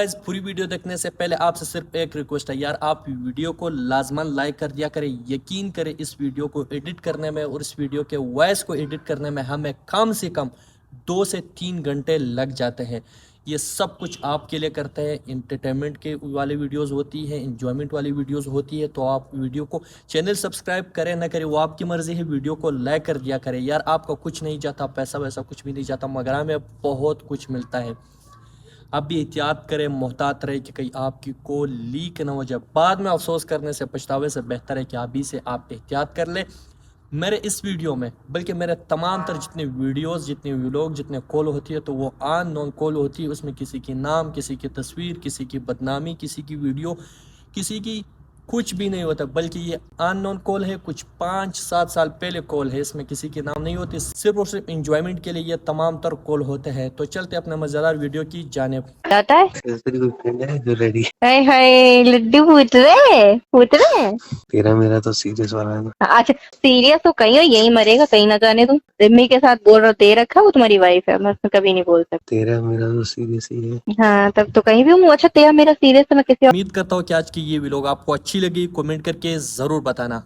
Guys पूरी video देखने से पहले आपसे सिर्फ एक रिक्वेस्ट है यार, आप वीडियो को लाजमन लाइक कर दिया करें। यकीन करें इस वीडियो को एडिट करने में और इस वीडियो के वॉइस को एडिट करने में हमें कम से कम 2 से 3 घंटे लग जाते हैं। ये सब कुछ आपके लिए करते हैं। इंटरटेनमेंट के वाली वीडियोस होती है, इंजॉयमेंट वाली वीडियोस होती है। तो आप वीडियो को चैनल सब्सक्राइब करें ना करें वो आपकी मर्जी है। वीडियो को लाइक कर दिया करें यार, आपका कुछ नहीं जाता, पैसा वैसा कुछ भी नहीं जाता, मगर हमें बहुत कुछ मिलता है। आप भी एहतियात करें, मोहतात रहे कि कहीं आपकी को लीक ना हो जाए। बाद में अफसोस करने से, पछतावे से बेहतर है कि अभी से आप एहतियात कर लें। मेरे इस वीडियो में, बल्कि मेरे तमाम तर जितने वीडियोस, जितने व्लॉग, जितने कॉल होती है तो वो अननोन कॉल होती है। उसमें किसी की नाम, किसी की तस्वीर, किसी की बदनामी, किसी की वीडियो, किसी की कुछ भी नहीं होता, बल्कि ये अननोन कॉल है। कुछ 5-7 साल पहले कॉल है, इसमें किसी के नाम नहीं होते, सिर्फ और सिर्फ इंजॉयमेंट के लिए ये तमाम तर कॉल होते हैं। तो चलते अपने मजेदार वीडियो की जानिब। जाता है। तेरी कोई फ्रेंड है जो रेडी? हाय हाय लड्डू पूछ रहे तेरा मेरा तो सीरियस वाला है ना। अच्छा सीरियस तो कहीं हो, यही मरेगा कहीं ना जाने तुम। जिम्मी के साथ बोल रहा दे रखा, वो तुम्हारी वाइफ है, मैं उसमें कभी नहीं बोल सकती। तेरा मेरा तो सीरियस ही है। हाँ तब तो कहीं भी हूँ। अच्छा तेरा मेरा सीरियस तो मैं किसी और उम्मीद करता हूँ कि आज की ये व्लॉग आपको अच्छी लगी। कमेंट करके ज़रूर बताना।